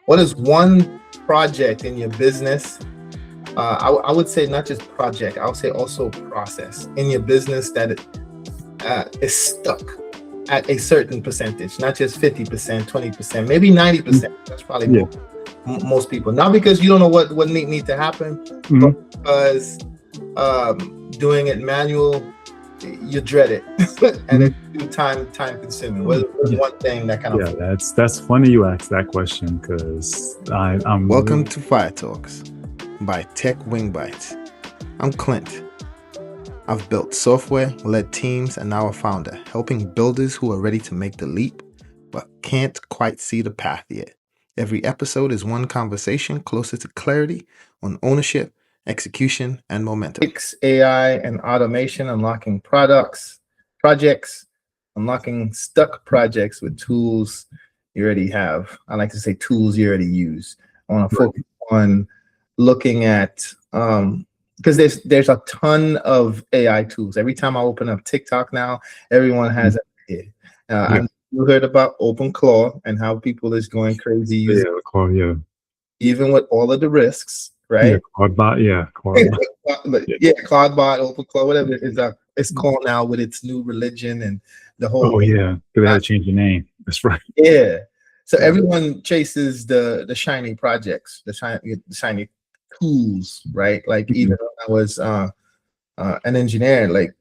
What is one project in your business? I would say not just project, I would say also process in your business that is stuck at a certain percentage, not just 50%, 20%, maybe 90%. That's probably most people. Not because you don't know what need to happen, but because doing it manual, you dread it, and it's too time consuming. What's one thing that kind of that's funny you asked that question, because I'm Welcome to Fire Talks by Tech Wing Bites. I'm Clint. I've built software, led teams, and now a founder, helping builders who are ready to make the leap but can't quite see the path yet. Every episode is one conversation closer to clarity on ownership, execution, and momentum. AI and automation, unlocking projects, unlocking stuck projects with tools you already have. I like to say tools you already use. I want to focus on looking at because there's a ton of AI tools. Every time I open up TikTok now, everyone has it. You heard about Claude and how people is going crazy using Claude, even with all of the risks, right? Claudebot, Claudebot, Claude, whatever it is, it's called now with its new religion and the whole. they had to change the name. That's right. Yeah. So everyone chases the shiny projects, the shiny tools, right? Like even when I was an engineer, like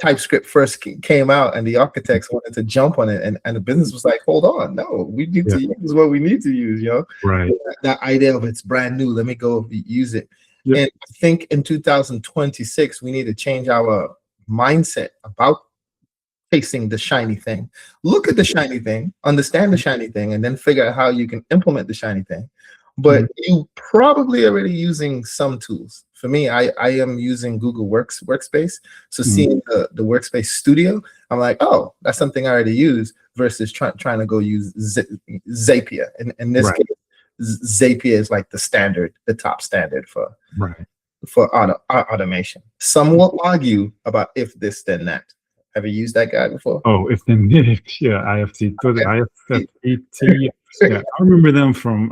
TypeScript first came out and the architects wanted to jump on it, and the business was like, hold on, no, we need to use what we need to use, Right. That idea of it's brand new, let me go use it. And I think in 2026 we need to change our mindset about chasing the shiny thing. Look at the shiny thing, understand the shiny thing, and then figure out how you can implement the shiny thing. But you probably already using some tools. For me, I am using Google Workspace. So seeing the Workspace Studio, I'm like, oh, that's something I already use, versus trying to go use Zapier. In this case, Zapier is like the top standard for automation. Some will argue about if this then that. Have you used that guy before? Oh, if then IFT. IFT. I remember them from.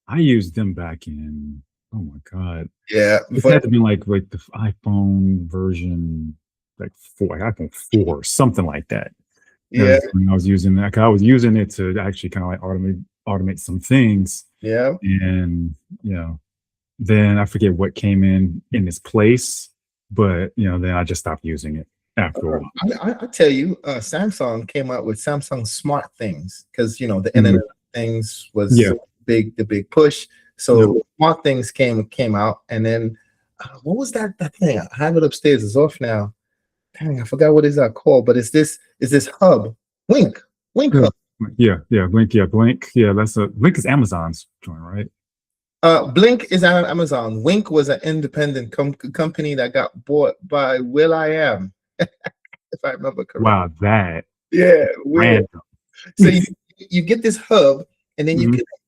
I used them back in. Oh my god! Yeah, it had to be like the iPhone version, like iPhone 4, something like that. Yeah, when I was using that, I was using it to actually kind of like automate some things. Yeah, and then I forget what came in its place, but then I just stopped using it after a while. I tell you, Samsung came out with Samsung SmartThings because the Internet of Things was the big push. So SmartThings came out, and then what was that thing? I have it upstairs. It's off now. Dang, I forgot what is that called. But is this hub Blink Hub? Blink. Yeah, Blink is Amazon's joint, right? Blink is on Amazon. Wink was an independent company that got bought by will.i.am. If I remember correctly. Wow, that. Yeah. Random. So you get this hub, and then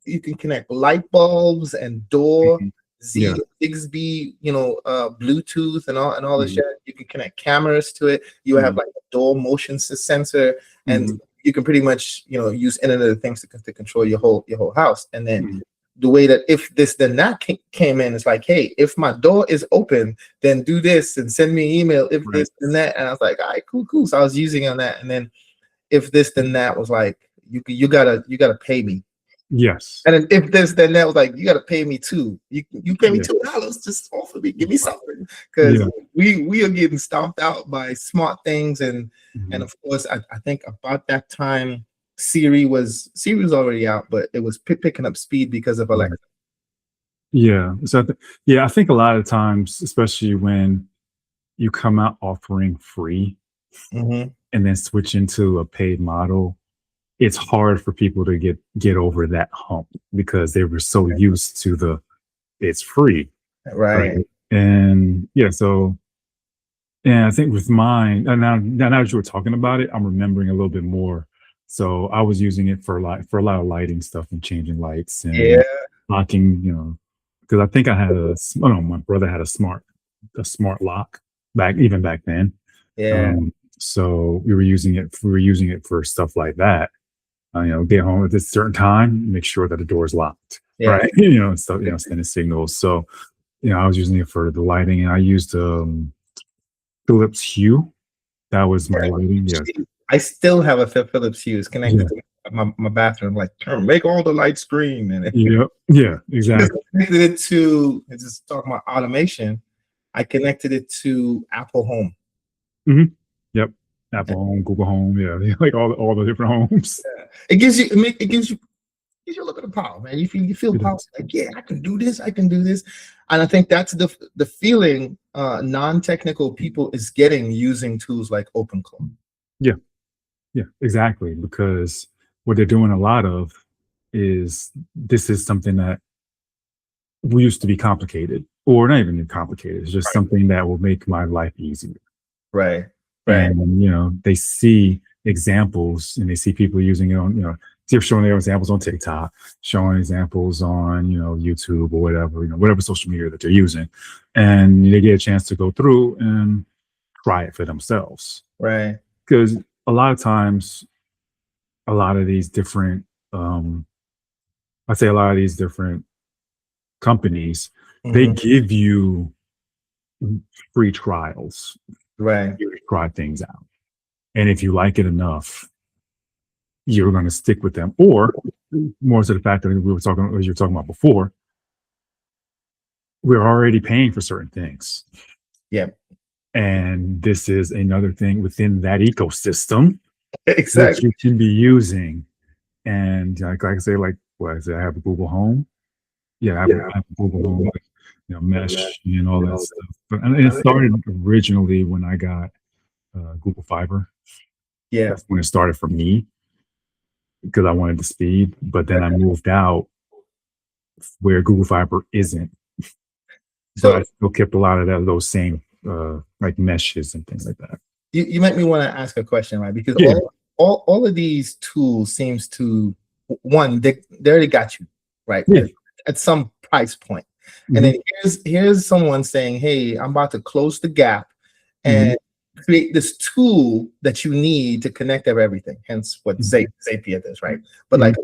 you can connect light bulbs and door, Zigbee, Bluetooth and all this shit. You can connect cameras to it. You have like a door motion sensor, and you can pretty much use Internet of Things to control your whole house. And then the way that if this then that came in, it's like, hey, if my door is open, then do this and send me an email. If this and that, and I was like, all right, cool. So I was using on that, and then if this then that was like, you gotta pay me. Yes. And then if this then that was like, you gotta pay me too. You pay me $2, just offer me, give me something, because we are getting stomped out by SmartThings, and of course I think about that time Siri was already out, but it was picking up speed because of Alexa. Yeah. So I think a lot of times, especially when you come out offering free and then switch into a paid model, it's hard for people to get over that hump because they were so used to it's free. Right. And I think with mine, and now that you were talking about it, I'm remembering a little bit more. So I was using it for a lot of lighting stuff and changing lights and locking, because I think I had my brother had a smart lock back then. Yeah. So we were using it for stuff like that. get home at this certain time, make sure that the door is locked, right? And stuff, sending signals. So, I was using it for the lighting, and I used Philips Hue. That was my lighting. Yeah. I still have a Philips Hue. It's connected to my bathroom. Like, make all the lights green. And yeah, exactly. I connected it to, just talking about automation, I connected it to Apple Home. Yep. Apple Home, Google Home, like all the different homes. It gives you a little bit of power, man. You feel power, like, I can do this, and I think that's the feeling non-technical people is getting using tools like OpenClaw. Yeah, exactly. Because what they're doing a lot of is, this is something that we used to be complicated, or not even complicated. It's just something that will make my life easier. Right. And they see examples, and they see people using it on, they're showing their examples on TikTok, showing examples on, YouTube or whatever, whatever social media that they're using. And they get a chance to go through and try it for themselves. Right. Because a lot of times, a lot of these different, I'd say a lot of these different companies, they give you free trials. Right. You try things out. And if you like it enough, you're going to stick with them. Or more to the fact that you were talking about before, we're already paying for certain things. Yeah. And this is another thing within that ecosystem exactly that you can be using. And like I say, I have a Google Home. I have a Google Home, Mesh and all that stuff. And it started originally when I got Google Fiber. Yeah. That's when it started for me, because I wanted the speed. But then I moved out where Google Fiber isn't. So I still kept a lot of those same like meshes and things like that. You make me want to ask a question, right? Because all of these tools seems to, one, they already got you, right? At some price point. And then here's someone saying, hey, I'm about to close the gap and create this tool that you need to connect everything. Hence what Zapier does, right? But like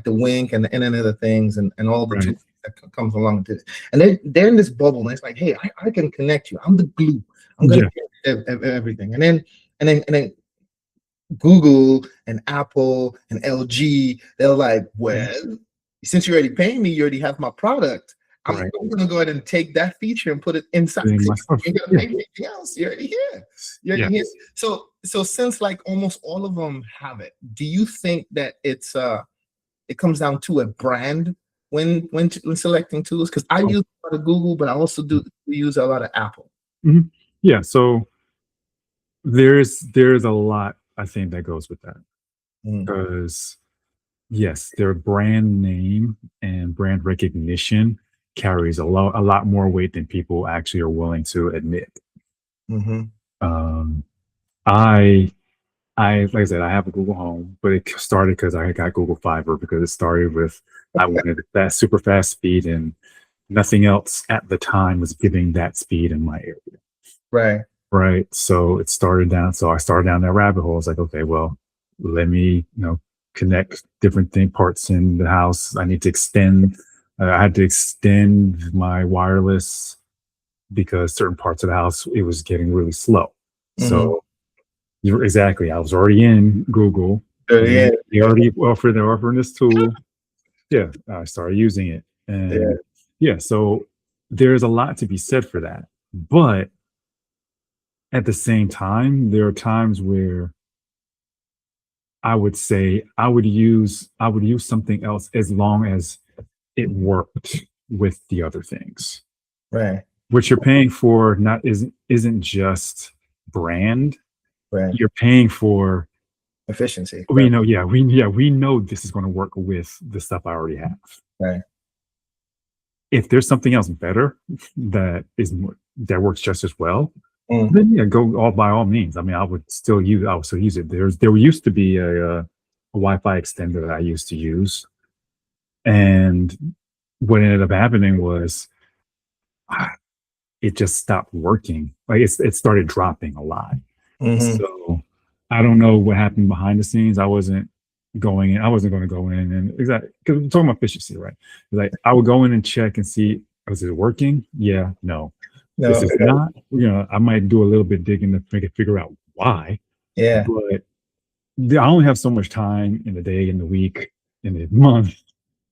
the Wink and the Internet of Things and all the tools that comes along with it. And they're in this bubble, and it's like, hey, I can connect you. I'm the glue. I'm gonna connect everything. And then Google and Apple and LG, they're like, well, since you're already paying me, you already have my product. I'm going to go ahead and take that feature and put it inside. You're going to pay anything else. You're already here. You're already here. So since like almost all of them have it, do you think that it comes down to a brand when selecting tools? Because I use a lot of Google, but I also do use a lot of Apple. Yeah. So there's a lot, I think, that goes with that, because yes, their brand name and brand recognition carries a lot more weight than people actually are willing to admit. I like I said, I have a Google Home, but it started because I got Google Fiber, because it started with I wanted that super fast speed, and nothing else at the time was giving that speed in my area. Right. So I started down that rabbit hole. I was like, okay, well, let me connect different parts in the house. I need to extend. I had to extend my wireless because certain parts of the house, it was getting really slow. So exactly, I was already in Google. They already they're offering this tool. I started using it. And so there's a lot to be said for that. But at the same time, there are times where I would say I would use something else as long as it worked with the other things. What you're paying for isn't just brand. You're paying for efficiency. We know, we know this is going to work with the stuff I already have. If there's something else better that works just as well, then go by all means. I mean, I would still use it. There used to be a Wi-Fi extender that I used to use, and what ended up happening was it just stopped working. Like it started dropping a lot. So I don't know what happened behind the scenes. I wasn't going in. I wasn't going to go in and exactly because we're talking about efficiency, right? Like I would go in and check and see, is it working? Yeah, no. This is not. I might do a little bit digging to figure out why. Yeah. But I only have so much time in the day, in the week, in the month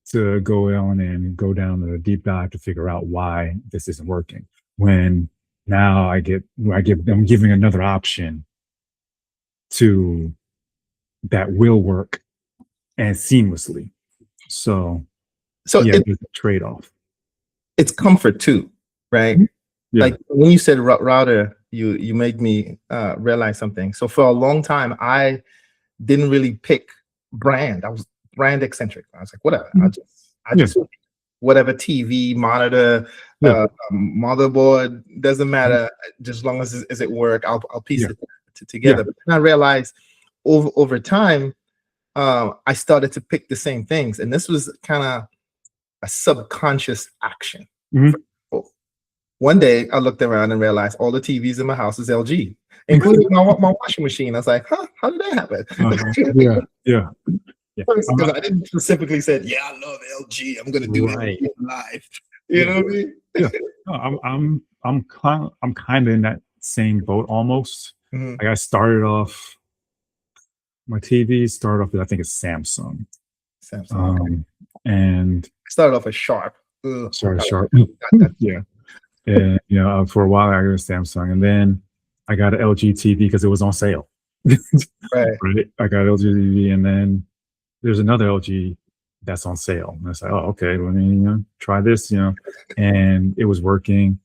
to go on and go down a deep dive to figure out why this isn't working. When now I'm giving another option to that will work and seamlessly. So yeah, there's a trade-off. It's comfort too, right? Yeah. Like when you said router, you made me realize something. So for a long time, I didn't really pick brand. I was brand eccentric. I was like, whatever. I just whatever TV, monitor, motherboard, doesn't matter. Just as long as it work, I'll piece it together. But then I realized over time, I started to pick the same things, and this was kind of a subconscious action. One day I looked around and realized all the TVs in my house is LG, including my washing machine. I was like, huh, how did that happen? Yeah. Because I didn't specifically said, yeah, I love LG. I'm gonna do LG live. You know what I mean? No, I'm kind of in that same boat almost. Like I started off, my TV started off with, I think it's Samsung. And started off as Sharp. Sharp. Yeah. And for a while I got a Samsung, and then I got an LG TV because it was on sale. Right. I got LG TV, and then there's another LG that's on sale. And I was like, oh, okay, let me try this, and it was working.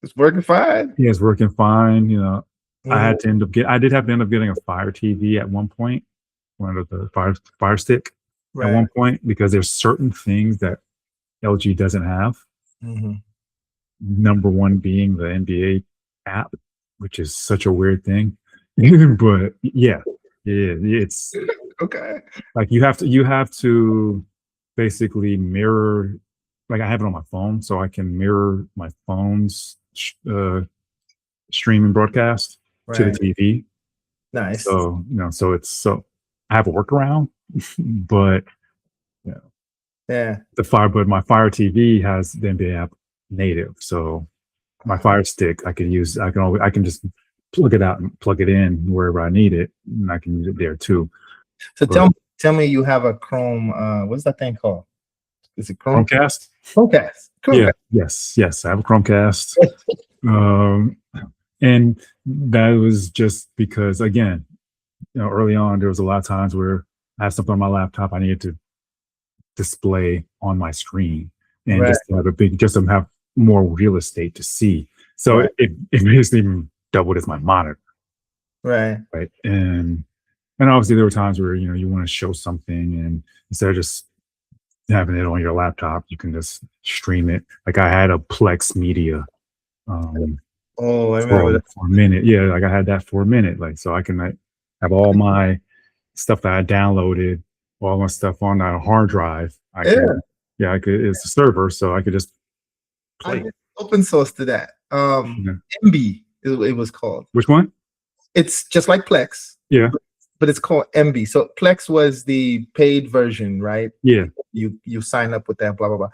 It's working fine. Yeah, it's working fine. I did have to end up getting a Fire TV at one point, one of the Fire Stick at one point, because there's certain things that LG doesn't have. Number one being the NBA app, which is such a weird thing. But it's okay. Like you have to basically mirror. Like I have it on my phone, so I can mirror my phone's stream and broadcast to the TV. Nice. So I have a workaround, but my Fire TV has the NBA app native, so my Fire Stick I can just plug it out and plug it in wherever I need it, and I can use it there too. So tell me you have a Chrome, what's that thing called? Is it Chromecast? Chromecast. Yeah, yes, I have a Chromecast. And that was just because, again, early on there was a lot of times where I had something on my laptop I needed to display on my screen, and just to have more real estate to see. So it basically doubled as my monitor. Right. And obviously there were times where you want to show something, and instead of just having it on your laptop, you can just stream it. Like I had a Plex media I remember that for a minute. Yeah, like I had that for a minute. Like so I can have all my stuff that I downloaded, all my stuff on a hard drive. I could it's a server, so I could just play. Open source to that. MB it was called. Which one? It's just like Plex. Yeah. But it's called MB. So Plex was the paid version, right? Yeah. You sign up with that, blah blah blah.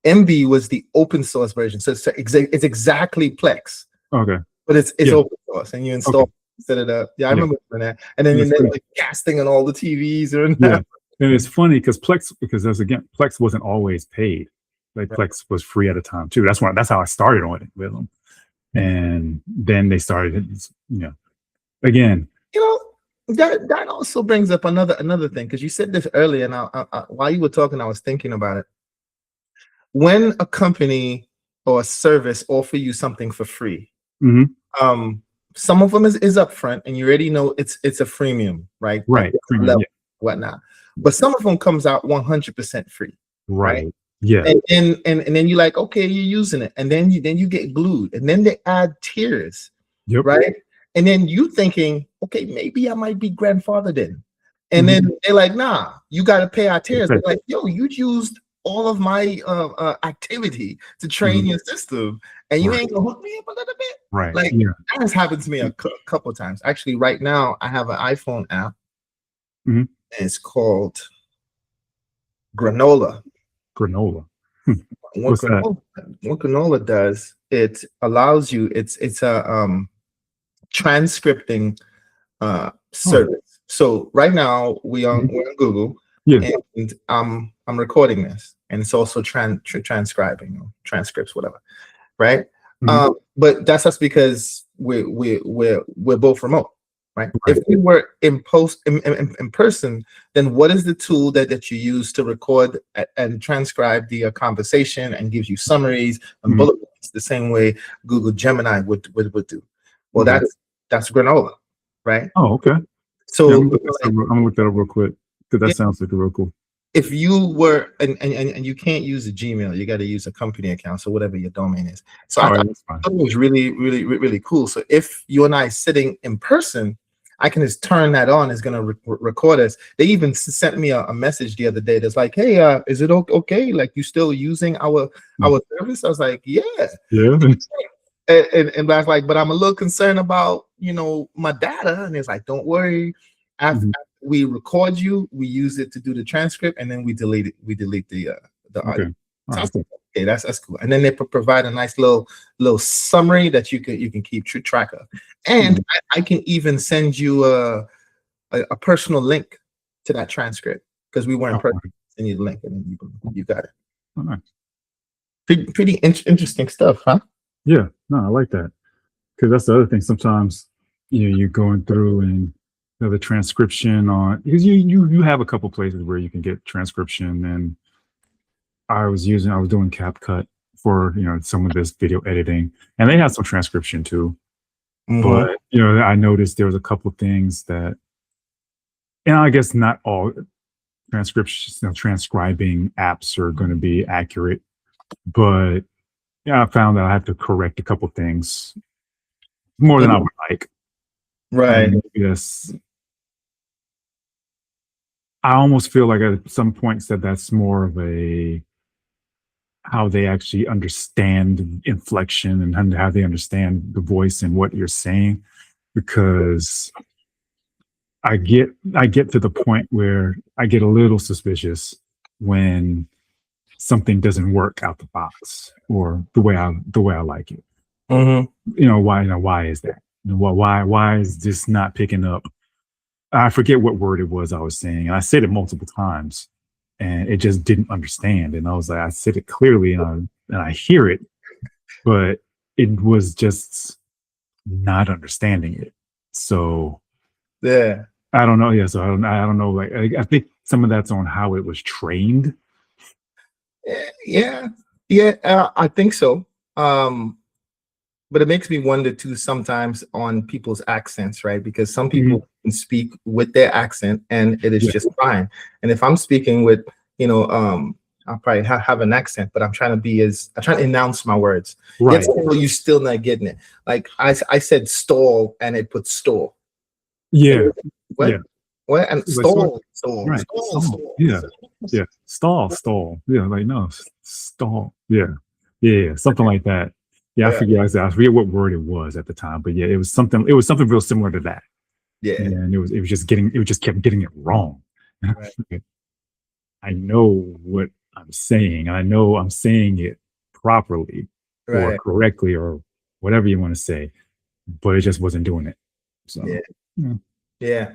MB was the open source version. So it's exactly Plex. Okay. But it's open source, and you install set it up. Yeah, I remember doing that. And then like casting on all the TVs or And it's funny because Plex wasn't always paid. Like Plex was free at a time too. That's how I started on it with them. And then they started, again. That also brings up another thing, because you said this earlier, and I, while you were talking, I was thinking about it. When a company or a service offer you something for free, some of them is upfront, and you already know it's a freemium, right? Right. Level, whatnot. But some of them comes out 100% free. Right. Yeah. And then you're like, okay, you're using it, and then you get glued, and then they add tiers, right? And then you thinking, okay, maybe I might be grandfathered in, and then they're like, nah, you got to pay our tiers. They're like, yo, you used all of my activity to train your system, and you ain't gonna hook me up a little bit, right? Like that has happened to me a couple of times. Actually, right now I have an iPhone app, and it's called Granola. Granola. What Granola does, it allows you, it's a transcripting service. So right now we're on Google, and I'm recording this, and it's also transcribing, transcripts, whatever, right? But that's just because we're both remote, right? If we were in person, then what is the tool that you use to record and transcribe the conversation and gives you summaries and bullet points the same way Google Gemini would do? Well, that's Granola, right? Oh, okay. So yeah, I'm gonna look that up real quick, because that sounds like real cool. If you were and you can't use a Gmail, you got to use a company account, so whatever your domain is. So I thought it was really cool. So if you and I sitting in person, I can just turn that on. It's gonna record us. They even sent me a message the other day that's like, "Hey, is it okay? Like, you still using our service?" I was like, "Yeah." And I was like, "But I'm a little concerned about my data." And it's like, "Don't worry. After we record you, we use it to do the transcript, and then we delete it. We delete the audio." So okay, that's cool. And then they provide a nice little summary that you can keep track of. And I can even send you a personal link to that transcript, because we weren't perfect. Send you the link, and then you got it. Oh, nice. Pretty interesting stuff, huh? Yeah, no, I like that, because that's the other thing. Sometimes you're going through and the transcription on, because you have a couple places where you can get transcription, and I was doing CapCut for some of this video editing, and they have some transcription too. But I noticed there was a couple things that, and I guess not all transcribing apps are going to be accurate, but I found that I have to correct a couple things more than I would like. Right. Yes. I almost feel like at some points that's more of how they actually understand inflection and how they understand the voice and what you're saying, because I get to the point where I get a little suspicious when something doesn't work out the box or the way I like it. Why is that? Why is this not picking up? I forget what word it was I was saying, and I said it multiple times, and it just didn't understand. And I was like, I said it clearly, and I hear it, but it was just not understanding it. So yeah, I don't know. Yeah, so I don't know. Like, I think some of that's on how it was trained. Yeah, I think so. But it makes me wonder too sometimes on people's accents, right? Because some people can speak with their accent and it is just fine. And if I'm speaking with, I'll probably have an accent, but I'm trying to announce my words. Right. You're still not getting it. Like I said stall, and it put stall. Yeah. What? Yeah. What? And stall. Right. Stall. Yeah. Yeah. Stall. Yeah. Like, no, stall. Yeah. Yeah. Something like that. Yeah, I forget what word it was at the time, but yeah, it was something real similar to that. Yeah. And it just kept getting it wrong. Right. I know what I'm saying, and I know I'm saying it properly or correctly or whatever you want to say, but it just wasn't doing it. So yeah.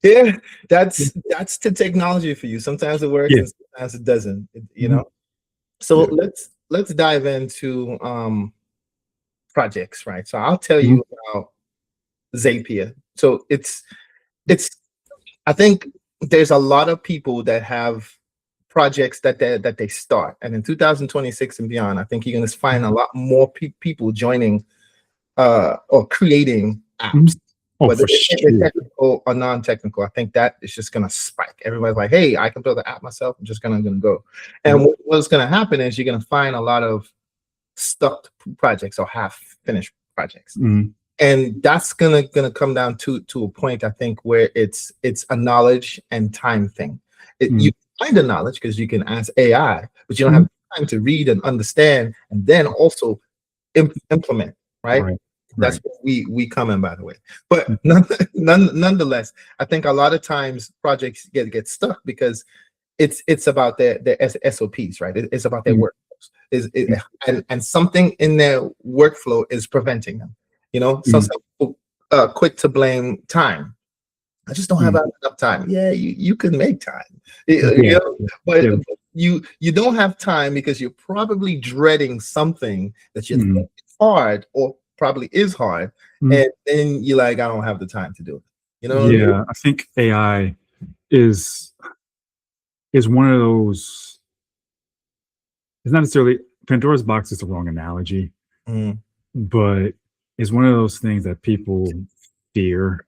Yeah, that's the technology for you. Sometimes it works and sometimes it doesn't, So let's dive into projects, right? So I'll tell you about Zapier. So it's I think there's a lot of people that have projects that they start, and in 2026 and beyond, I think you're going to find a lot more people joining or creating apps. Whether they're technical or non-technical, I think that is just going to spike. Everybody's like, "Hey, I can build an app myself. I'm just going to go." And what's going to happen is you're going to find a lot of stuck projects or half-finished projects, and that's going to come down to a point, I think, where it's a knowledge and time thing. You find the knowledge because you can ask AI, but you don't have time to read and understand, and then also implement, right? That's where we come in, by the way. But nonetheless, I think a lot of times projects get stuck because it's about their SOPs, right? It's about their workflows. And something in their workflow is preventing them. Some people quick to blame time. I just don't have enough time. Yeah, you can make time. But you don't have time because you're probably dreading something that you think is hard or probably is hard, and then you're like, I don't have the time to do it. What I mean? I think AI is one of those. It's not necessarily Pandora's box is the wrong analogy, but it's one of those things that people fear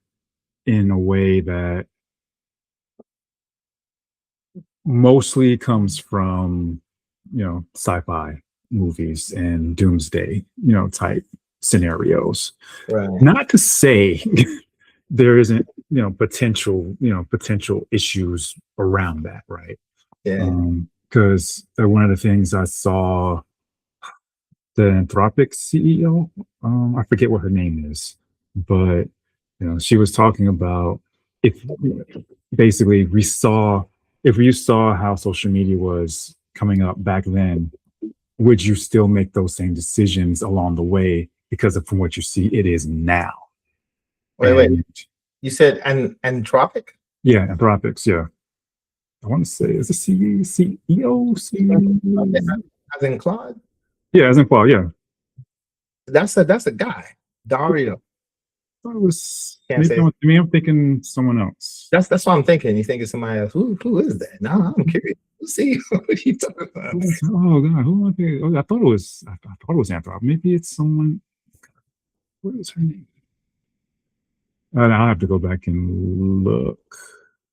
in a way that mostly comes from sci-fi movies and doomsday type scenarios. Right. Not to say there isn't potential issues around that, right? Yeah. Because one of the things I saw, the Anthropic CEO, I forget what her name is, but she was talking about if you saw how social media was coming up back then, would you still make those same decisions along the way because of from what you see it is now? Wait. You said Anthropic? Yeah, Anthropics. Yeah, I want to say is it CEO? As in Claude? Yeah, as in Claude. Yeah, that's a guy, Dario. I thought it was. Can't say. Maybe I'm thinking someone else. That's what I'm thinking. You think it's somebody else? Who is that? No, I'm curious. Let's see what you talking about. Oh God, who am I thinking? Oh, I thought it was Anthropic. Maybe it's someone. What is her name? I'll have to go back and look.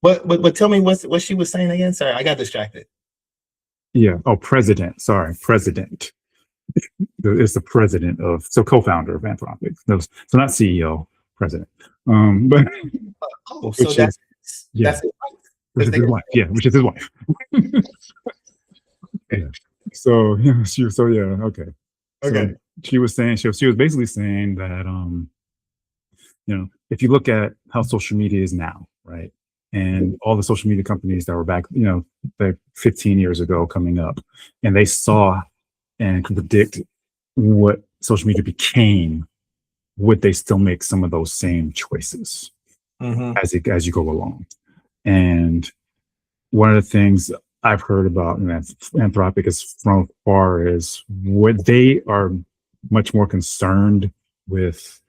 But tell me what she was saying again. Sorry, I got distracted. Yeah. Oh, president. Sorry, president. It's the president of co-founder of Anthropic. No, so not CEO, president. But so that's his wife. Which is his wife. Yeah, which is his wife. Yeah. So okay. Okay. So she was saying she was basically saying that if you look at how social media is now, right, and all the social media companies that were back, like 15 years ago coming up, and they saw and could predict what social media became, would they still make some of those same choices as you go along? And one of the things I've heard about Anthropic is from far as what they are much more concerned with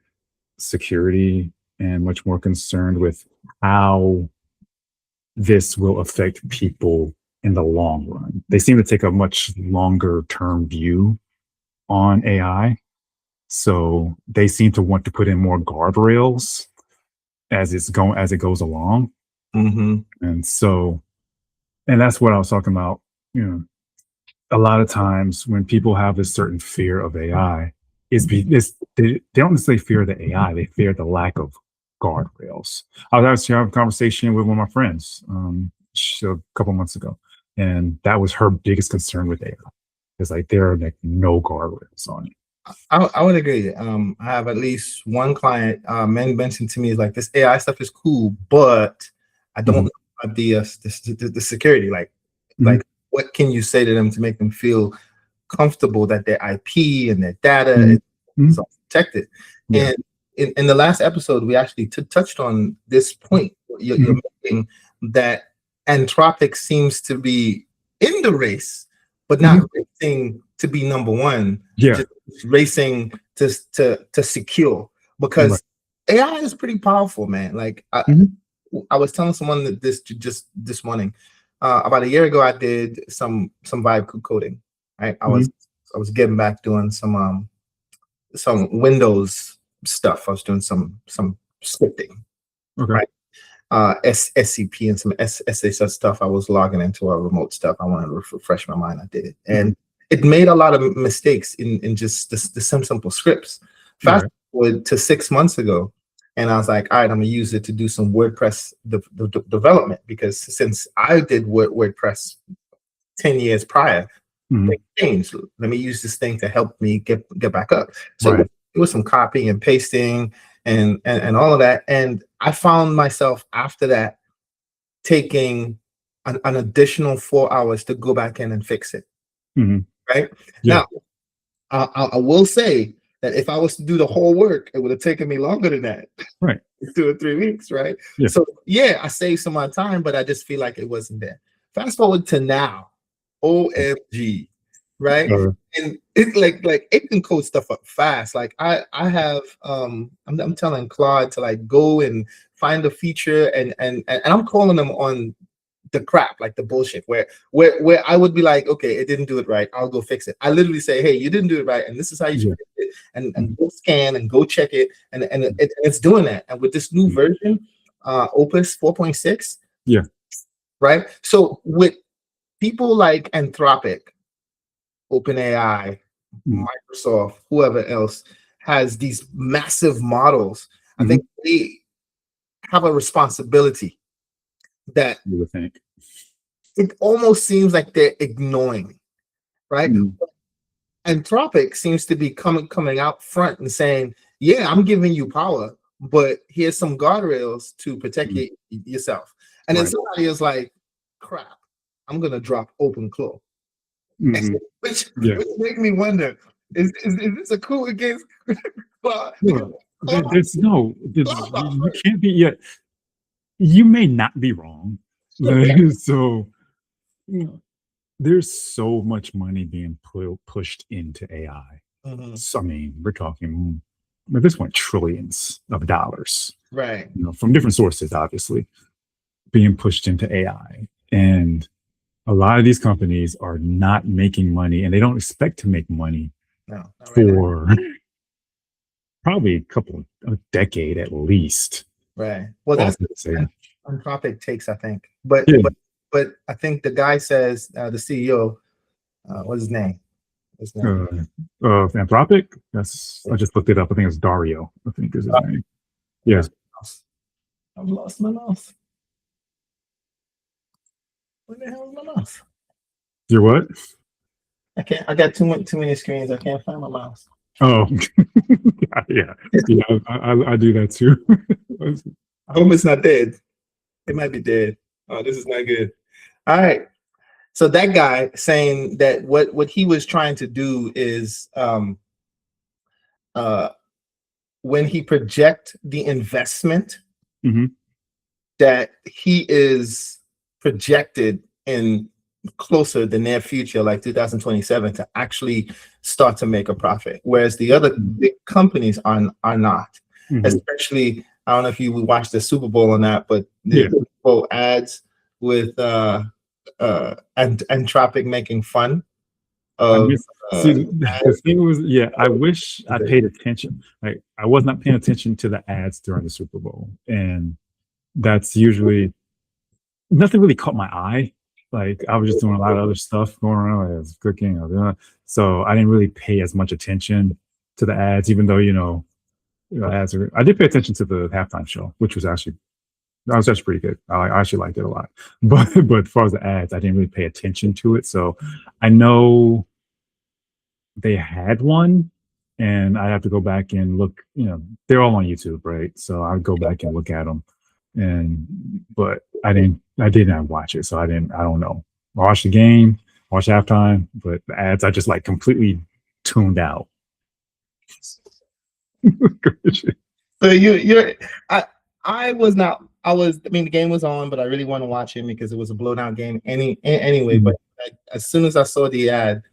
security and much more concerned with how this will affect people in the long run. They seem to take a much longer term view on AI. So they seem to want to put in more guardrails as it goes along. And that's what I was talking about. A lot of times when people have this certain fear of AI, they don't necessarily fear the AI, they fear the lack of guardrails. I was actually having a conversation with one of my friends a couple months ago, and that was her biggest concern with AI. It's like there are like no guardrails on it. I would agree. I have at least one client mentioned to me is like, this AI stuff is cool, but I don't know about the security. Like what can you say to them to make them feel comfortable that their IP and their data is all protected? And in the last episode, we actually touched on this point you're making, that Anthropic seems to be in the race, but not racing to be number one. Just racing to secure, because AI is pretty powerful, man. Like I was telling someone that just this morning, about a year ago, I did some vibe coding. Right, I was getting back doing some Windows stuff. I was doing some scripting, right? SCP and some SSS stuff. I was logging into a remote stuff. I wanted to refresh my mind. I did it, and it made a lot of mistakes in just the simple scripts. Fast forward to 6 months ago, and I was like, all right, I'm gonna use it to do some WordPress development, because since I did WordPress 10 years prior, things changed. Let me use this thing to help me get back up. So it was some copying and pasting and all of that. And I found myself after that taking an additional 4 hours to go back in and fix it. Right? Yeah. Now, I will say that if I was to do the whole work, it would have taken me longer than that. Right. 2 or 3 weeks, right? Yeah. So yeah, I saved some of my time, but I just feel like it wasn't there. Fast forward to now, OMG, right? And it's like it can code stuff up fast. Like I have I'm telling Claude to like go and find a feature and I'm calling them on the crap, like the bullshit, where I would be like, okay, it didn't do it right, I'll go fix it. I literally say, hey, you didn't do it right, and this is how you should fix it, and go scan and go check it, and it's doing that. And with this new version, Opus 4.6, yeah, right? So with people like Anthropic, OpenAI, Microsoft, whoever else has these massive models, I think they have a responsibility that you would think. It almost seems like they're ignoring, right? Anthropic seems to be coming out front and saying, yeah, I'm giving you power, but here's some guardrails to protect yourself. And then somebody is like, crap, I'm gonna drop open claw. Which make me wonder, is this a coup against Claude? There's no, you can't be yet. You may not be wrong. So there's so much money being pushed into AI. So, I mean, we're talking at this point trillions of dollars, right? From different sources, obviously, being pushed into AI. And a lot of these companies are not making money, and they don't expect to make money for probably a decade at least. Right. Well, that's Anthropic takes, I think. But I think the guy says, the CEO, what's his name? Anthropic? I just looked it up. I think it's Dario, I think is his name. Yes. I've lost my mouse. Where the hell is my mouse? Your what? I got too many screens. I can't find my mouse. Oh, yeah. I do that too. I hope it's not dead. It might be dead. Oh, this is not good. All right. So that guy saying that what he was trying to do is when he project the investment that he is projected in closer the near future, like 2027, to actually start to make a profit, whereas the other big companies are not. Especially, I don't know if you watched the Super Bowl or not, but the Super Bowl ads with Anthropic making fun of. The thing was, I wish I paid attention. Like, I was not paying attention to the ads during the Super Bowl, and that's usually nothing really caught my eye. Like, I was just doing a lot of other stuff going around, like I was cooking, so I didn't really pay as much attention to the ads, even though ads are. I did pay attention to the halftime show, which was actually pretty good. I actually liked it a lot. But as far as the ads, I didn't really pay attention to it. So I know they had one, and I have to go back and look. They're all on YouTube, right? So I'd go back and look at them. But I didn't watch it, so I don't know. I watched the game, watched halftime, but the ads I just like completely tuned out. So the game was on, but I really want to watch it because it was a blown-out game anyway. But as soon as I saw the ad,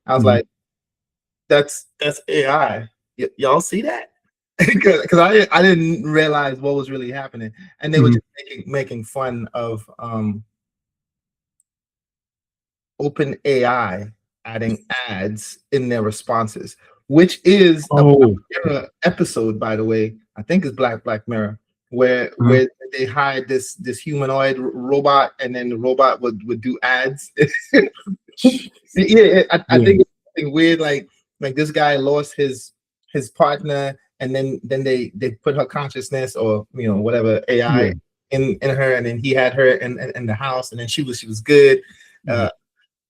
I was like, that's AI. Y'all see that? Because I didn't realize what was really happening, and they were just making fun of OpenAI adding ads in their responses, which is a Black Mirror episode, by the way. I think it's Black Mirror, where they hired this humanoid robot, and then the robot would do ads. I think it's something weird, like this guy lost his partner. And then they put her consciousness or whatever AI in her, and then he had her in the house, and then she was good, and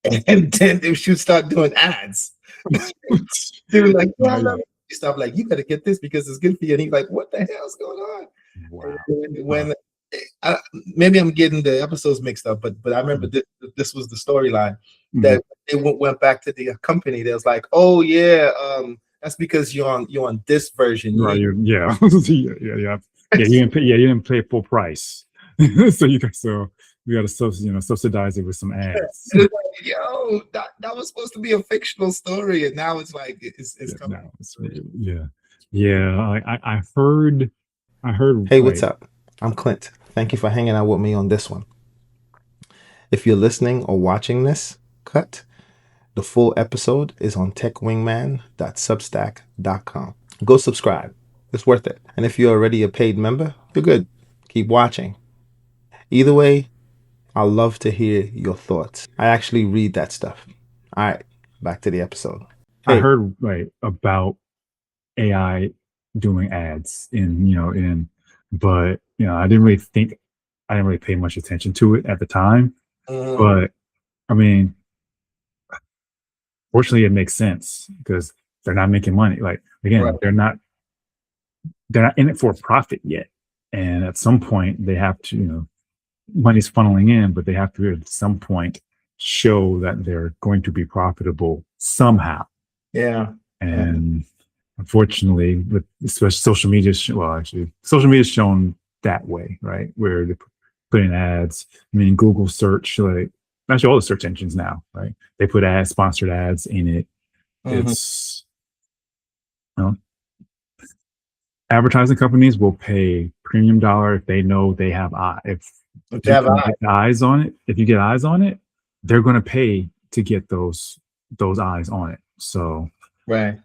then she would start doing ads. They were like, stuff like, you got to get this because it's good for you. And he's like, what the hell's going on? Wow. When maybe I'm getting the episodes mixed up, but I remember this was the storyline that they went back to the company. They was like, oh yeah, that's because you're on this version. Right. Yeah. Yeah. You didn't pay full price. so you got to subsidize it with some ads. Like, yo, that was supposed to be a fictional story, and now it's like it's coming. I heard. Hey, what's up? I'm Clint. Thank you for hanging out with me on this one. If you're listening or watching this cut, the full episode is on techwingman.substack.com. Go subscribe. It's worth it. And if you're already a paid member, you're good. Keep watching. Either way, I'd love to hear your thoughts. I actually read that stuff. All right, back to the episode. Hey. I heard about AI doing ads but I didn't really pay much attention to it at the time. But I mean, fortunately, it makes sense because they're not making money. Like, again, right. they're not in it for profit yet. And at some point they have to, money's funneling in, but they have to at some point show that they're going to be profitable somehow. Yeah. And unfortunately, with especially social media, social media is shown that way, right? Where they put in ads. I mean, Google search, actually all the search engines now, right? They put sponsored ads in it. It's, advertising companies will pay premium dollar if they know they have eyes on it. If you get eyes on it, they're going to pay to get those eyes on it. So right.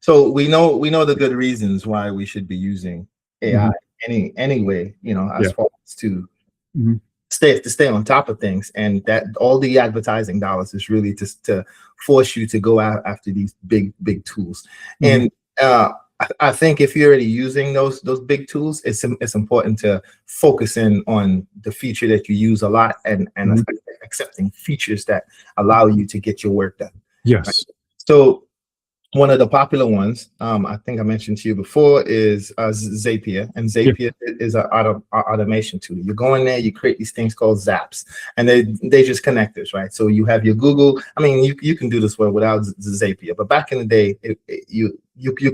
So we know the good reasons why we should be using AI anyway. As far as to stay on top of things, and that all the advertising dollars is really just to force you to go out after these big tools. And I think if you're already using those big tools, it's important to focus in on the feature that you use a lot and accepting features that allow you to get your work done. Yes. Right? So one of the popular ones, I think I mentioned to you before, is Zapier, and Zapier is an automation tool. You go in there, you create these things called Zaps, and they just connectors, right? So you have your Google. I mean, you can do this without Zapier, but back in the day, you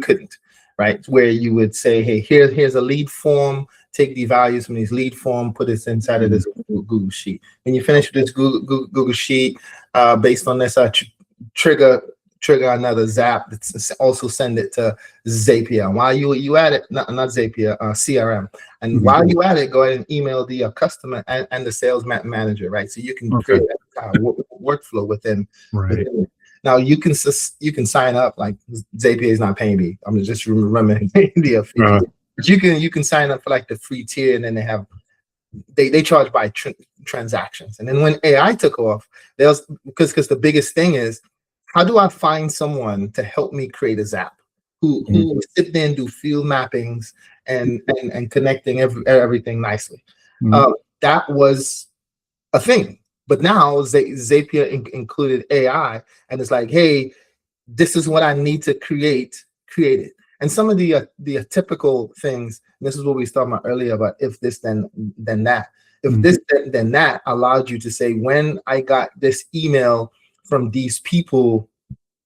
couldn't, right? Where you would say, hey, here's a lead form. Take the values from these lead form, put it inside of this Google sheet. When you finish with this Google sheet, based on this, trigger another Zap. Also send it to Zapier. And while you at it, not Zapier, CRM. And while you at it, go ahead and email the customer and the sales manager, right? So you can create that workflow within. Within it. Now you can sign up. Like, Zapier is not paying me. I'm just remembering the fee. But you can sign up for like the free tier, and then they charge by transactions. And then when AI took off, because the biggest thing is, how do I find someone to help me create a Zap who will sit there and do field mappings and connecting everything nicely? That was a thing. But now Zapier included AI, and it's like, hey, this is what I need to create it. And some of the typical things, this is what we started about earlier about if this, then that. If this, then that allowed you to say, when I got this email from these people,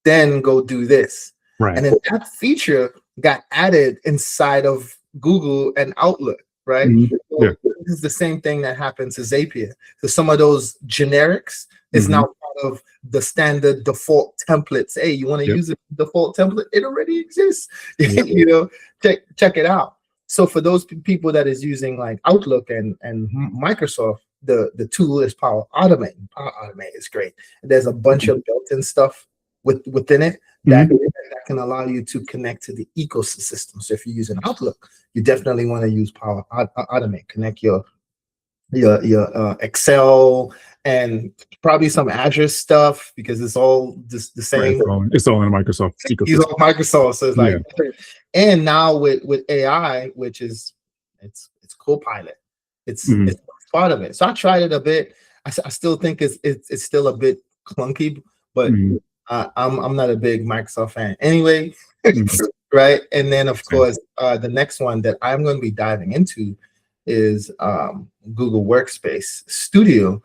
then go do this. Right. And then that feature got added inside of Google and Outlook, right? So this is the same thing that happens to Zapier. So some of those generics is now part of the standard default templates. Hey, you want to use a default template? It already exists. Check it out. So for those people that is using like Outlook and Microsoft, the tool is Power Automate. Power Automate is great. There's a bunch of built-in stuff within it that can allow you to connect to the ecosystem. So if you're using Outlook, you definitely want to use Power Automate. Connect your Excel and probably some Azure stuff, because it's all just the same. Right, it's all in Microsoft ecosystem. It's all Microsoft, so it's like, and now with AI, which is it's Copilot, it's part of it. So I tried it a bit. I still think it's still a bit clunky, but I'm not a big Microsoft fan. Anyway, right? And then, of course, the next one that I'm going to be diving into is Google Workspace Studio.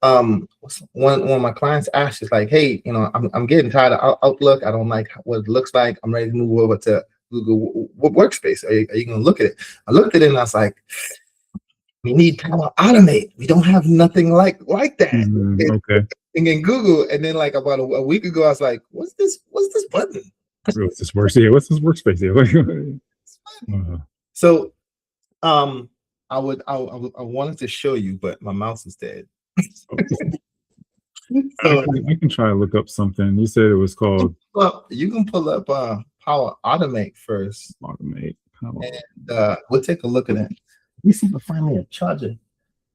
One of my clients asked, is like, hey, I'm getting tired of Outlook. I don't like what it looks like. I'm ready to move over to Google Workspace. Are you going to look at it? I looked at it and I was like, we need Power Automate. We don't have nothing like that. Okay. And then Google, and then like about a week ago, I was like, what's this button? What's this Workspace here? So I wanted to show you, but my mouse is dead. So, I can try to look up something. You said it was called. Well, you can pull up Power Automate first. Automate. And we'll take a look at it. Let me see if I find me a charger.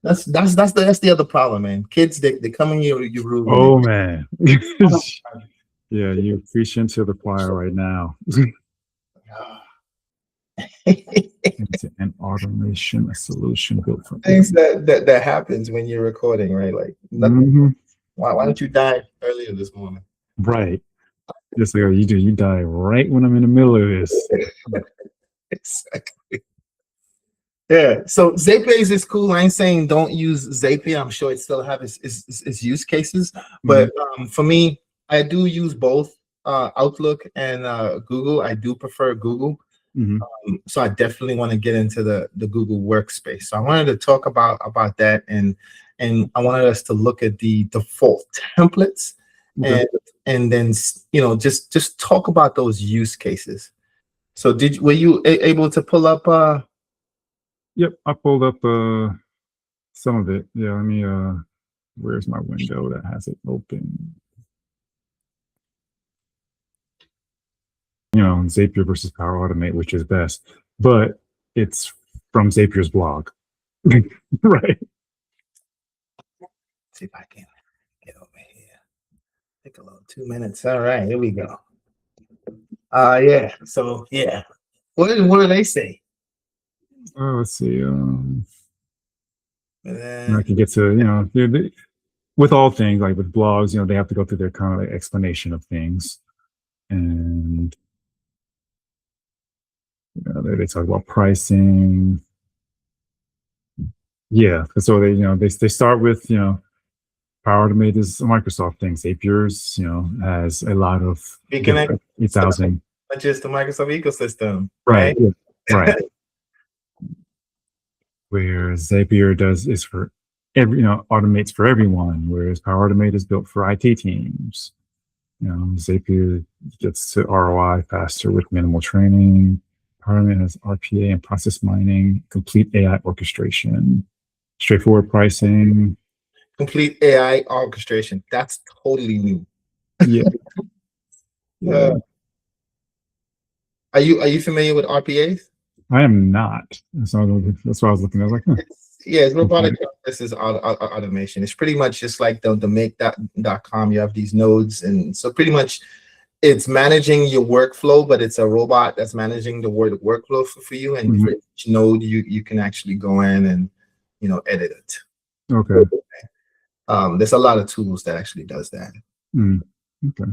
That's the other problem, man. Kids, they come in your room. Oh man. Yeah, you preach into the choir right now. It's an automation, a solution built for things that happens when you're recording, right? Like nothing. Why don't you die earlier this morning? Right. Just like you die right when I'm in the middle of this. Exactly. Yeah. So Zapier is cool. I ain't saying don't use Zapier. I'm sure it still have its use cases. But for me, I do use both Outlook and Google. I do prefer Google. So I definitely want to get into the Google Workspace. So I wanted to talk about that, and I wanted us to look at the default templates, and then just talk about those use cases. So were you able to pull up? Yep, I pulled up some of it. Yeah, let me where's my window that has it open? Zapier versus Power Automate, which is best, but it's from Zapier's blog. Right. See if I can get over here. Take a little 2 minutes. All right, here we go. Yeah. So yeah, what do they say? Let's see. I can get to with all things, like with blogs, they have to go through their kind of like explanation of things, and they talk about pricing. Yeah, so they start with Power Automate is a Microsoft thing. Zapier's has a lot of 8,000. Not just the Microsoft ecosystem, right? Right. Where Zapier is for automates for everyone, whereas Power Automate is built for IT teams. Zapier gets to ROI faster with minimal training. Power Automate has RPA and process mining, complete AI orchestration, straightforward pricing. Complete AI orchestration. That's totally new. Yeah. Yeah. Are you familiar with RPAs? I am not. So that's why I was looking. I was like, it's robotic process automation. It's pretty much just like the make.com. You have these nodes, and so pretty much it's managing your workflow, but it's a robot that's managing the workflow for you. And for each node, you can actually go in and edit it. Okay. There's a lot of tools that actually does that. Okay.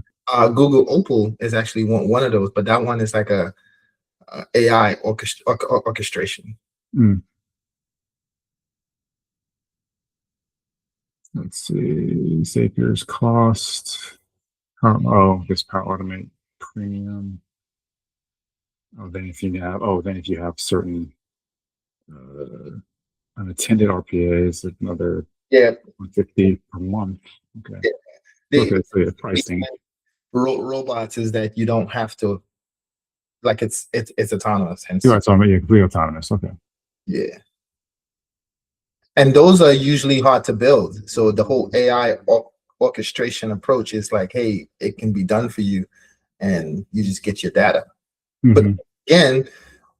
Google Opal is actually one of those, but that one is like a AI orchestration. Let's see. Zapier's cost. This Power Automate Premium. Then if you have certain unattended RPAs, another $150 per month. Okay. So pricing. Robots is that you don't have to, like it's autonomous. Hence, you're completely autonomous. Okay. Yeah. And those are usually hard to build. So the whole AI orchestration approach is like, hey, it can be done for you, and you just get your data. But again,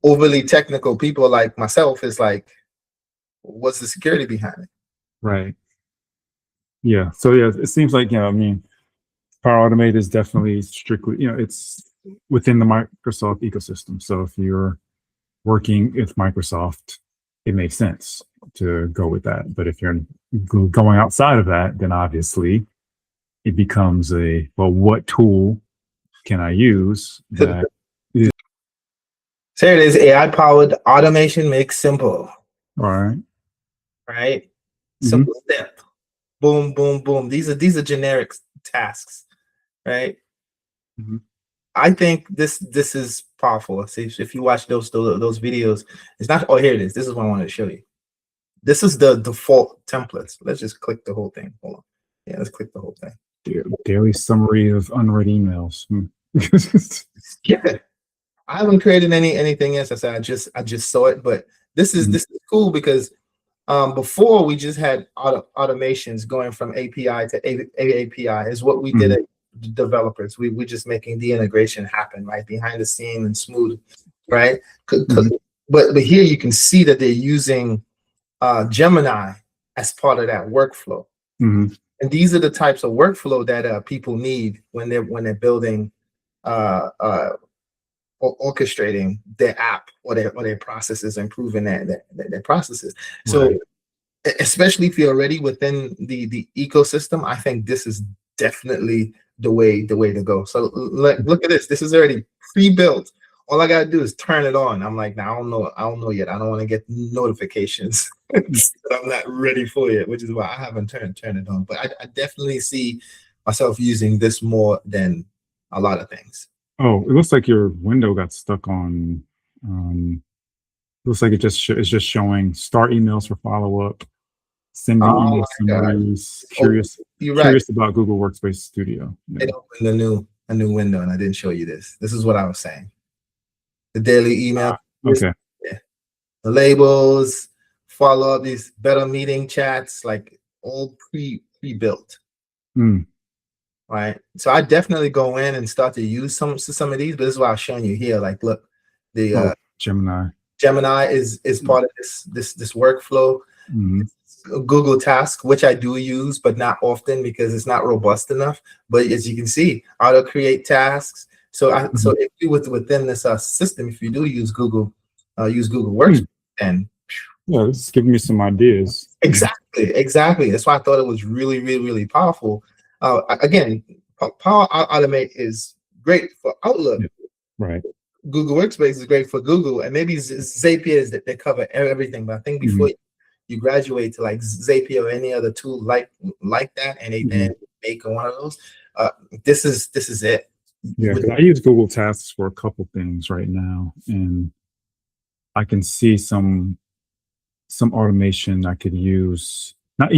overly technical people like myself is like, what's the security behind it? Right. Yeah. So it seems like Power Automate is definitely strictly it's within the Microsoft ecosystem. So if you're working with Microsoft, it makes sense to go with that. But if you're going outside of that, then obviously it becomes what tool can I use that So here it is, AI-powered automation makes simple. All right. Right? Simple step. Boom, boom, boom. These are generic tasks, right? I think this is powerful. See, if you watch those videos, it's not. Oh, here it is. This is what I wanted to show you. This is the default templates. Let's just click the whole thing. Hold on. Yeah, let's click the whole thing. Daily summary of unread emails. Yeah, I haven't created anything else. I said I just saw it, but this is cool because before we just had automations going from API to API is what we did at developers. We just making the integration happen right behind the scene and smooth, right? But here you can see that they're using Gemini as part of that workflow. And these are the types of workflow that people need when they're building or orchestrating their app or their processes, improving their processes. So especially if you're already within the ecosystem, I think this is definitely the way to go. So look at this. This is already pre-built. All I gotta do is turn it on. I'm like, nah, I don't know yet. I don't want to get notifications that I'm not ready for yet, which is why I haven't turned it on. But I definitely see myself using this more than a lot of things. Oh, it looks like your window got stuck on. Looks like it's just showing start emails for follow up, sending email summaries. Curious about Google Workspace Studio. It opened a new window, and I didn't show you this. This is what I was saying. The daily email. Okay. Yeah. The labels, follow up, these better meeting chats, like all pre-built. Right. So I definitely go in and start to use some of these, but this is what I'm showing you here. Like, look, the Gemini is part of this workflow. Google Task, which I do use, but not often because it's not robust enough. But as you can see, auto create tasks. So so if you within this system, if you do use Google Workspace, then this is giving me some ideas. Exactly. That's why I thought it was really powerful. Again, Power Automate is great for Outlook. Right. Google Workspace is great for Google, and maybe Zapier is that they cover everything. But I think before you graduate to like Zapier or any other tool like that, and they then make one of those, this is it. Yeah, I use Google Tasks for a couple things right now, and I can see some automation I could use. Not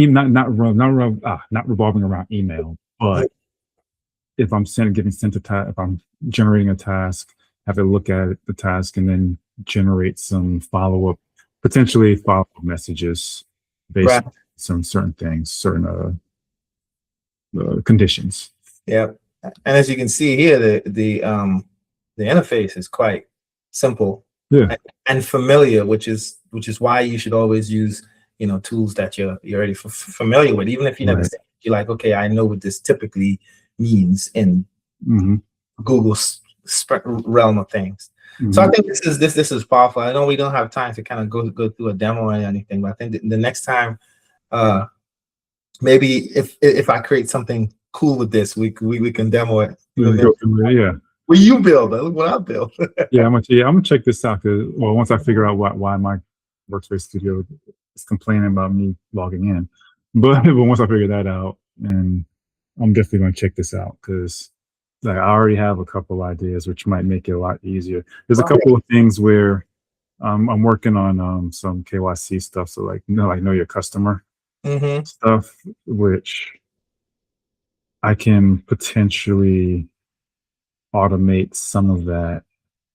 revolving around email, but if I'm if I'm generating a task, have a look at the task, and then generate some potentially follow-up messages based on some certain things, certain conditions. Yeah. And as you can see here, the interface is quite simple and familiar, which is why you should always use tools that you're already familiar with, even if you never say it, you're like, okay, I know what this typically means in Google's realm of things. So I think this is powerful. I know we don't have time to kind of go through a demo or anything, but I think the next time, maybe if I create something cool with this, we can demo it. Well, you build. Look what I built. I'm gonna check this out. Once I figure out why my Workspace Studio is complaining about me logging in, but once I figure that out, and I'm definitely gonna check this out because I already have a couple ideas which might make it a lot easier. There's a couple of things where I'm working on some KYC stuff, so like know your customer stuff, which I can potentially automate some of that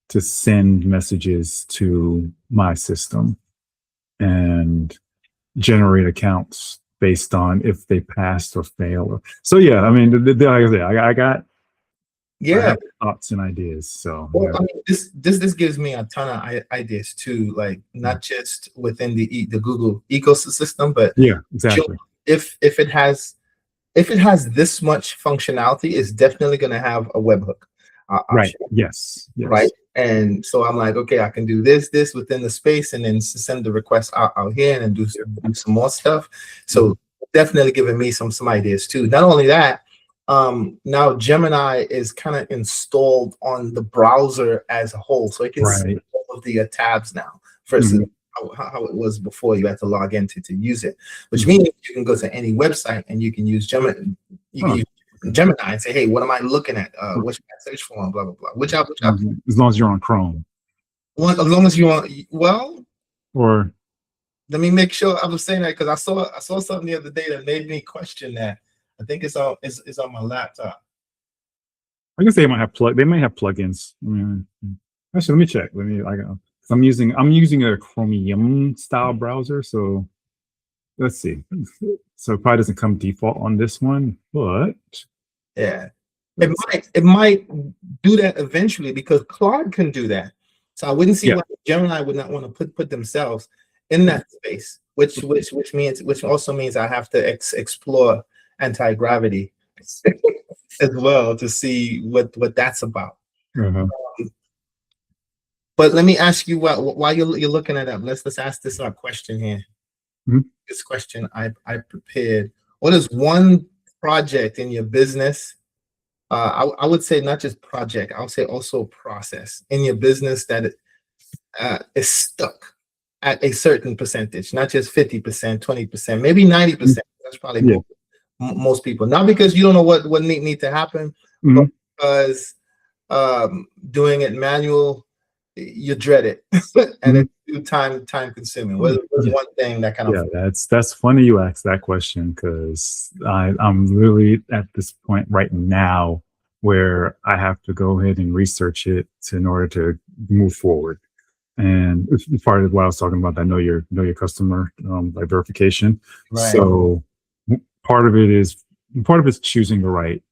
to send messages to my system and generate accounts based on if they passed or fail. So I mean, I got thoughts and ideas. So I mean, this gives me a ton of ideas too, like not just within the Google ecosystem, but exactly. If it has this much functionality, it's definitely going to have a webhook. Right. Yes. Right. And so I'm like, okay, I can do this within the space, and then send the request out here, and then do some more stuff. So definitely giving me some ideas too. Not only that, now Gemini is kind of installed on the browser as a whole, so it can see of the tabs now versus how it was before. You had to log in to use it, which means you can go to any website and you can use Gemini. You can use Gemini and say, hey, what am I looking at? What should I search for? And blah, blah, blah. Which app? As long as you're on Chrome. Well, as long as you want, well, or let me make sure I was saying that because I saw something the other day that made me question that. I think it's on my laptop. I guess they might have plugins. I mean, actually, let me check. I'm using a Chromium style browser, so let's see. So it probably doesn't come default on this one, but yeah, it might do that eventually because Claude can do that. So I wouldn't see why Gemini would not want to put themselves in that space, which also means I have to explore anti-gravity as well to see what that's about. But let me ask you while you're looking at that, let's ask this question here. This question I prepared. What is one project in your business? I would say not just project, I would say also process in your business that is stuck at a certain percentage, not just 50%, 20%, maybe 90%. That's probably most people. Not because you don't know what need to happen, but because doing it manual, you dread it, and it's too time consuming. What's one thing that kind of that's funny you asked that question because I'm really at this point right now where I have to go ahead and research it in order to move forward. And part of what I was talking about, I know your customer like verification. Right. So part of it's choosing the right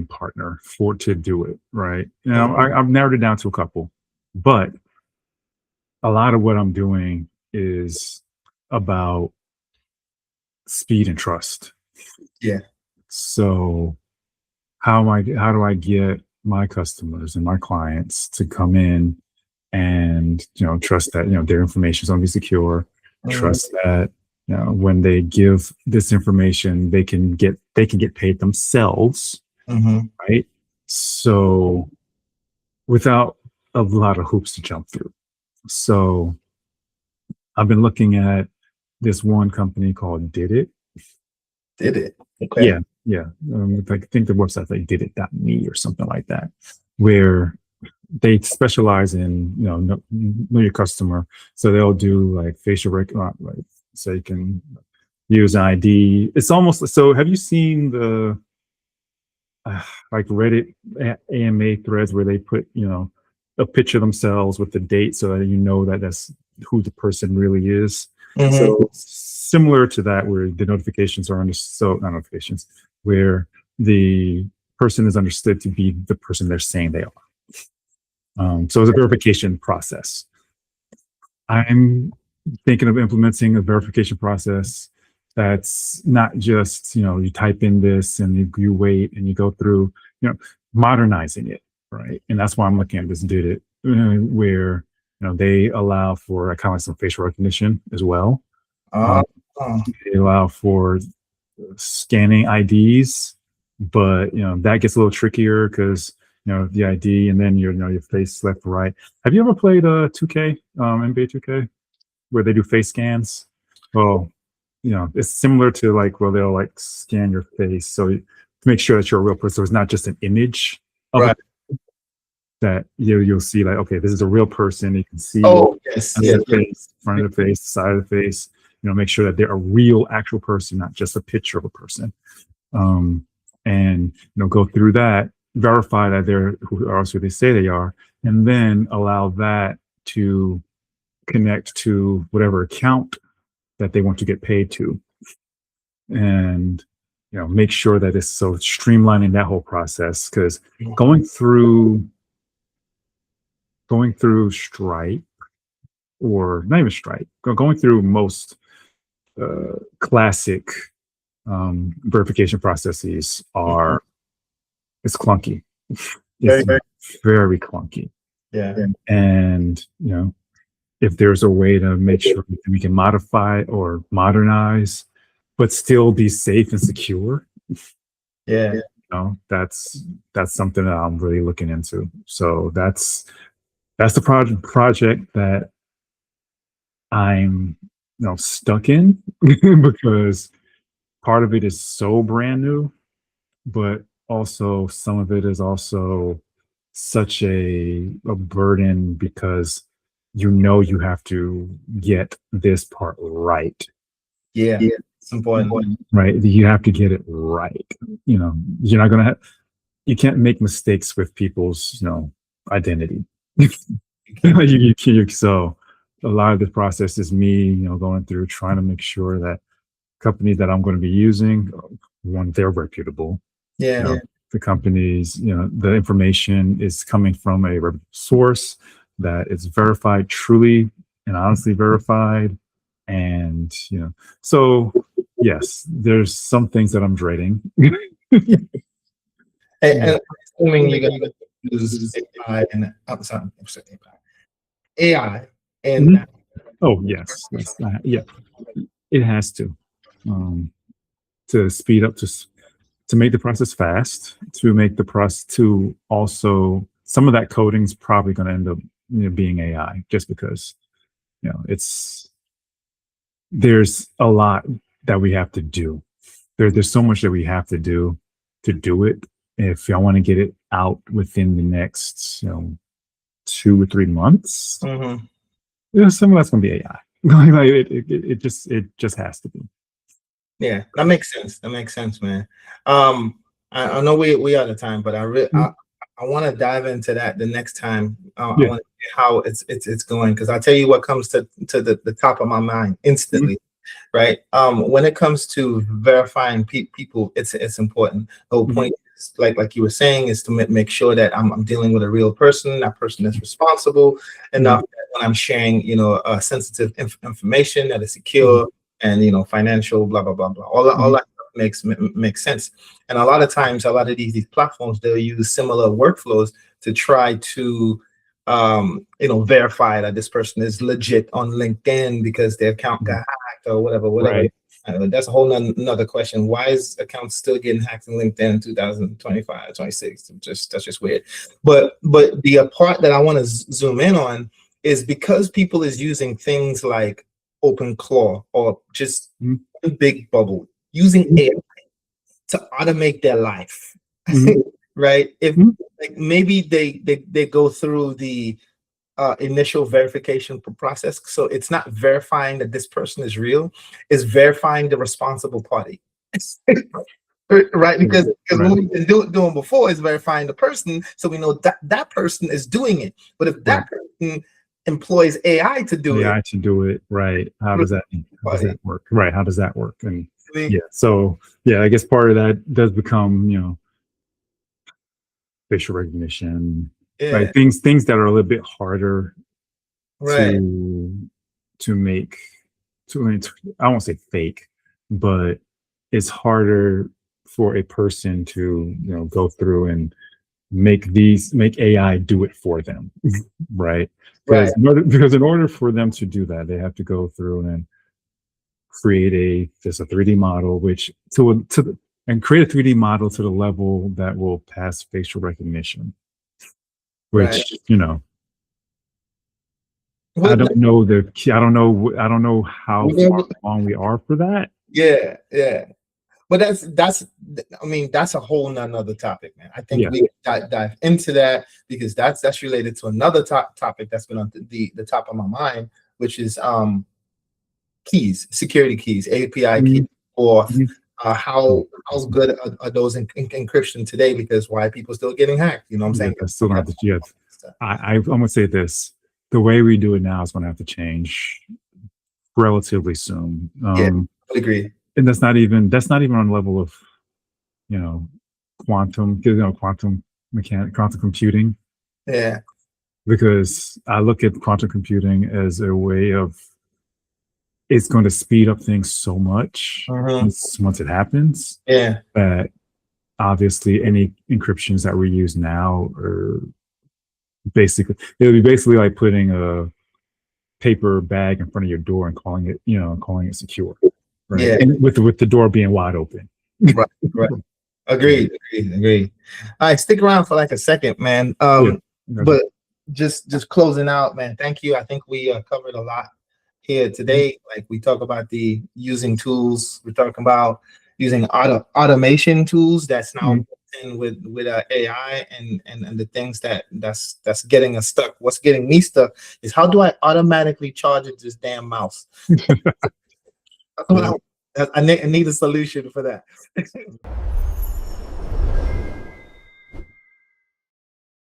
partner to do it, right? Now I've narrowed it down to a couple, but a lot of what I'm doing is about speed and trust. Yeah. So how do I get my customers and my clients to come in and trust that their information is going to be secure, trust that when they give this information, they can get paid themselves, right? So without a lot of hoops to jump through. So I've been looking at this one company called Did It. Okay. Yeah. I think the website's like didit.me or something like that, where they specialize in know your customer. So they'll do like facial recognition, so you can use ID. It's almost so. Have you seen the like Reddit AMA threads where they put a picture of themselves with the date so that that's who the person really is? So similar to that, where the notifications are not notifications, where the person is understood to be the person they're saying they are. So it's a verification process. I'm thinking of implementing a verification process that's not just you type in this and you wait and you go through modernizing it, right? And that's why I'm looking at this Did It, where they allow for kind of like some facial recognition as well. They allow for scanning IDs, but that gets a little trickier because the ID and then your face left to right. Have you ever played 2K, NBA 2K, where they do face scans? Well, it's similar to where they'll scan your face so to make sure that you're a real person. So it's not just an image of it, that you'll see okay, this is a real person. You can see the face, front of the face, side of the face. Make sure that they're a real actual person, not just a picture of a person. And go through that, verify that they're who they say they are, and then allow that to connect to whatever account that they want to get paid to, and make sure that it's so streamlining that whole process, because going through Stripe, or not even Stripe, going through most classic verification processes it's clunky. It's very clunky. And if there's a way to make sure that we can modify or modernize but still be safe and secure, That's something that I'm really looking into. So that's the project that I'm stuck in because part of it is so brand new, but also some of it is also such a burden because you have to get this part right. Yeah, it's important. Right. You have to get it right. You're not going to you can't make mistakes with people's, identity. So a lot of the process is me, going through trying to make sure that companies that I'm going to be using, one, they're reputable. Yeah. The companies, the information is coming from a reputable source that is verified, truly and honestly verified. And, so yes, there's some things that I'm dreading. And assuming you're going to use AI and AI and oh yes, yeah, it has to speed up to make the process fast, to make the process to also some of that coding is probably going to end up being AI just because there's a lot that we have to do. There's so much that we have to do it. If y'all want to get it out within the next 2 or 3 months, some of that's going to be AI. It just has to be. Yeah, that makes sense, man. I know we out of time, but I want to dive into that the next time. I want to see how it's going, because I'll tell you what comes to the top of my mind instantly. Right. When it comes to verifying people, it's important. The whole point is, like you were saying, is to make sure that I'm dealing with a real person. That person is responsible enough that when I'm sharing, sensitive information that is secure and financial, blah blah blah blah. All that makes sense. And a lot of times, a lot of these platforms, they'll use similar workflows to try to verify that this person is legit on LinkedIn because their account got hacked or whatever. Right. That's a whole another question. Why is accounts still getting hacked in LinkedIn in 2025, 26? That's just weird. But the part that I want to zoom in on is because people is using things like OpenClaw or just Big Bubble, using AI to automate their life. Right? If maybe they go through the initial verification process, so it's not verifying that this person is real, it's verifying the responsible party. Right? Because what we've been doing before is verifying the person, so we know that person is doing it. But if that person employs AI to do it, right? How does that work? Right? How does that work? And so I guess part of that does become facial recognition, right? Things that are a little bit harder to make. I won't say fake, but it's harder for a person to go through and make AI do it for them, right? Because in order for them to do that, they have to go through and create a 3D model, which and create a 3D model to the level that will pass facial recognition, which I don't know how far along we are for that. But that's a whole nother topic, man. I think we dive into that because that's related to another topic that's been on the top of my mind, which is keys, security keys, API keys, or how good are those in encryption today? Because why are people still getting hacked? You know what I'm saying? Still gonna have to. I'm gonna say this: the way we do it now is gonna have to change relatively soon. I agree. And that's not even on the level of quantum computing. Yeah. Because I look at quantum computing as a way of, it's going to speed up things so much once it happens. Yeah. That obviously any encryptions that we use now are it'll be basically like putting a paper bag in front of your door and calling it secure. Right. Yeah. And with the door being wide open. Right. Agreed. All right, stick around for like a second, man. But just closing out, man. Thank you. I think we covered a lot here today. Like we talk about the using tools. We're talking about using automation tools that's now in with AI and the things that's getting us stuck. What's getting me stuck is how do I automatically charge this damn mouse? I need a solution for that.